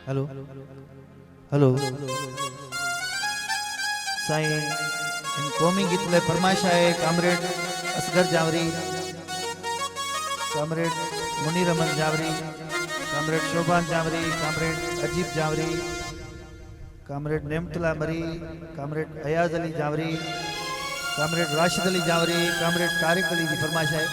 Hello hello Sai इन कौमी गीत लाइ फरमाइश आहे comrade Asghar Jawari, comrade Munir Ahmad Jawari, comrade Shoban Jawari, comrade Ajeeb Jawari, comrade Nematullah Marri, comrade Ayaz Ali Jawari, comrade Rashid Ali Jawari, comrade Tariq Ali की फरमाइश है।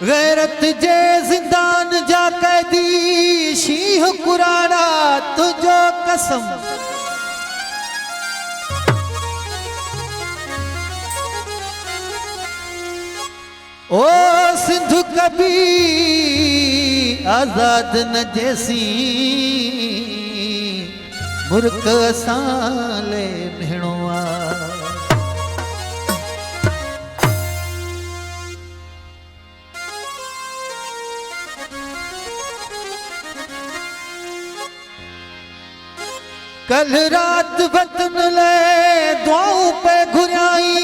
गैरत जे जिंदान जा कैदी शीह कुराना तुझो कसम, ओ सिंधु कभी आजाद न जैसी मुल्क असां ले भेणो आ। कल रात वतन ले दुआओं पे घुराई,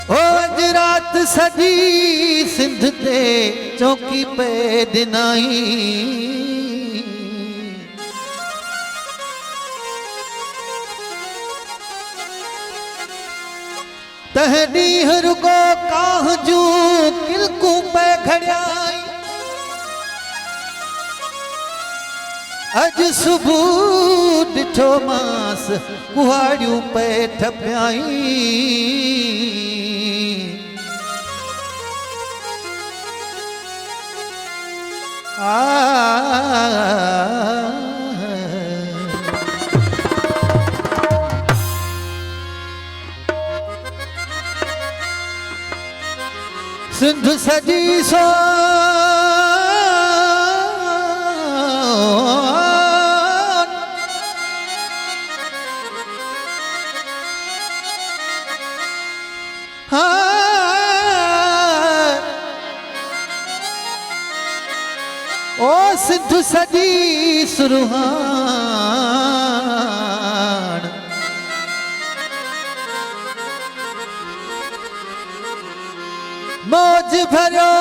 ओ अज रात सजी सिंध ते चौकी पे दिनाई, तहदी रुगो काह जू किलकू पे घड़ियाई, अज सुबह डिठो मास कुहाड़ियों पे ठपियाई, सिंध सजी सो ओ सिंध सजी सुरहान, मौज भरो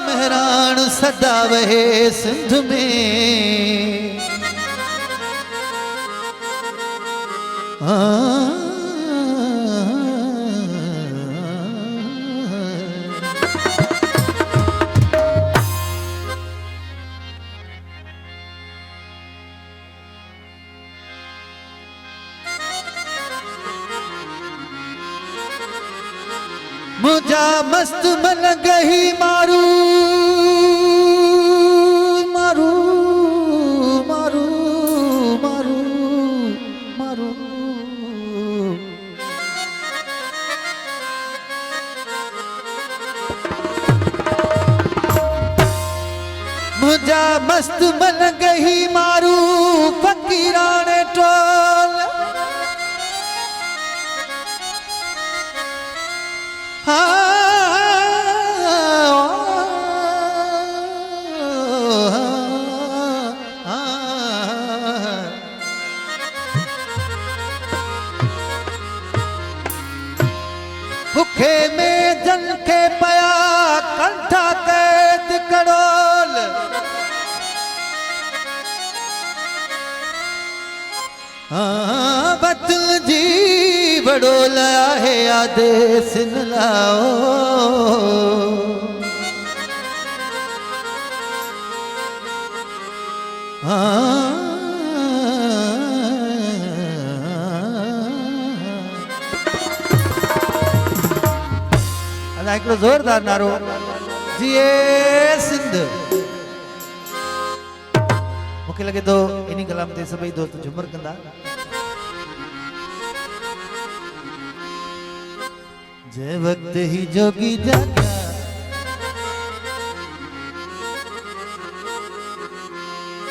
मेहरान सदा वहे सिंध में, मुझा मस्त मन गही मारू मारू मारू मारू मारू, मुझा मस्त मन गही मारू फकीराने टोल, भुखे में जन के पया कंठा कैद कड़ोल, बतल जी बड़ोल आहे आदेश न लाओ, हिकिड़ो ज़ोरदार नारो जिए सिंध। मूंखे लगे थो इन कलाम ते सभई दोस्त झुमर कंदा। जंहिं वक्त ही जोगी जाॻिया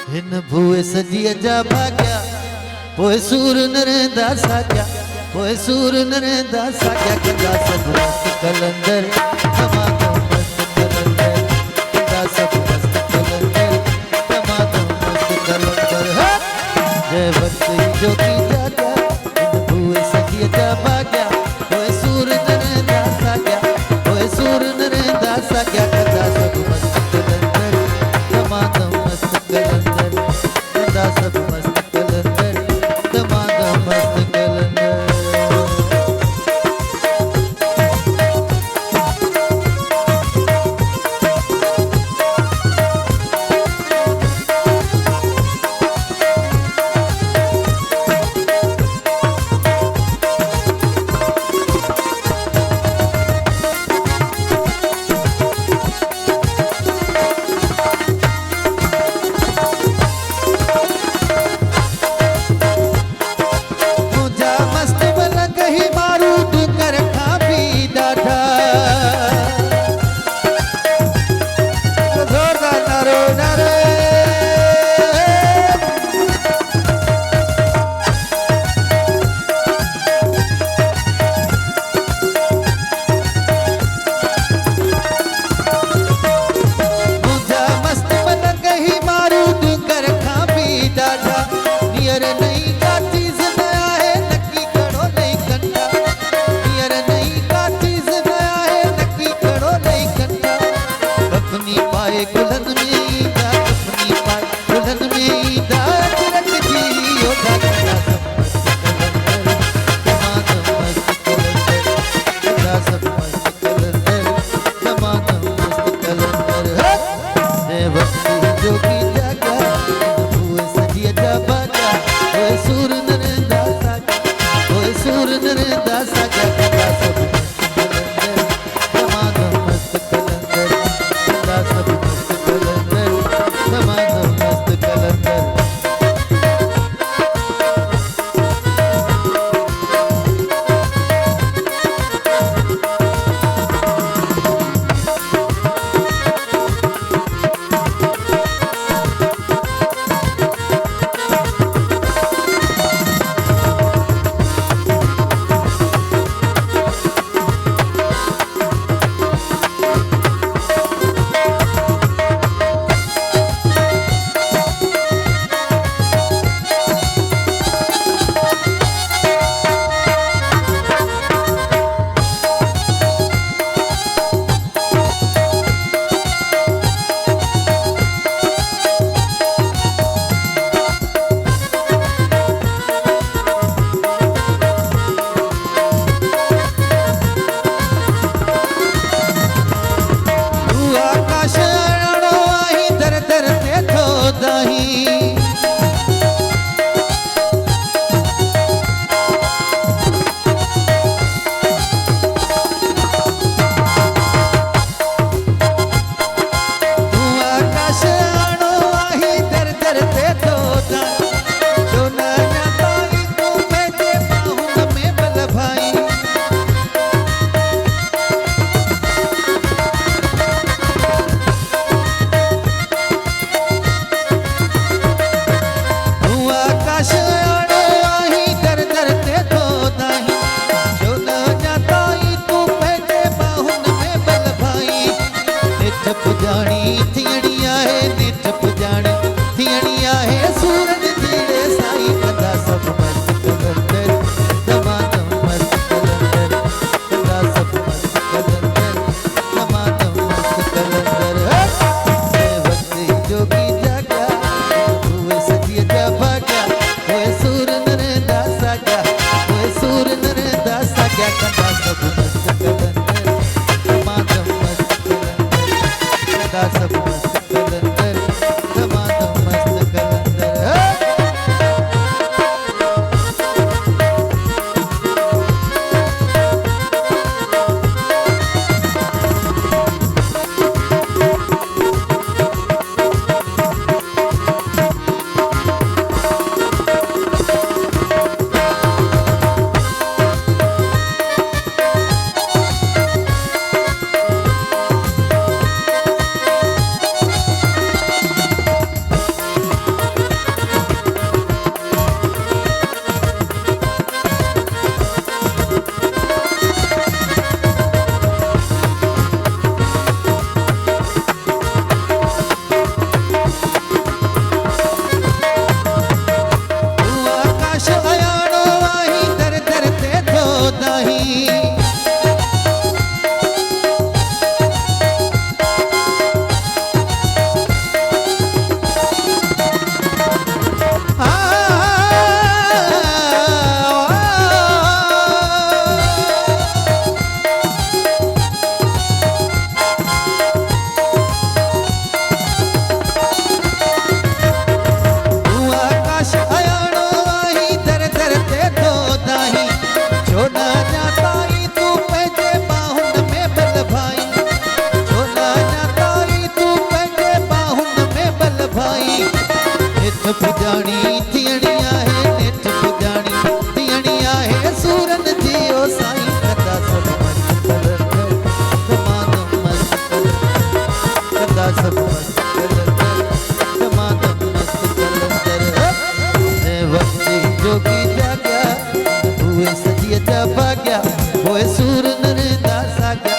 हिन भूए सजीअ जा भाॻिया, ओए सूर नरेंदा साजा, ओए सूर नरेंदा साजा, कंदा सब मस्त कलंदर, धमाधम मस्त कलंदर, कंदा सब मस्त कलंदर, धमाधम मस्त कलंदर। जय भक्त जोगी जागा, इन भूए सखिया जा भाग्या, ओए सूर नरेंदा साजा, ओए सूर नरेंदा साजा, कंदा सब मस्त कलंदर, धमाधम मस्त कलंदर, कंदा सब मस्त कलंदर, धमाधम मस्त कलंदर। पुजाणी थियणिया है नेठ पुजाणी थियणिया है सूरन जियो साईं कदा सब मस्त कर जमानो मस्त कर कदा सब मस्त कर जमानो मस्त कर ने वक्त जोगी जाग्या हुए सजिया जा भाग्या होए सूर नरेंदा साग्या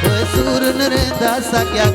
होए सूर नरेंदा साग्या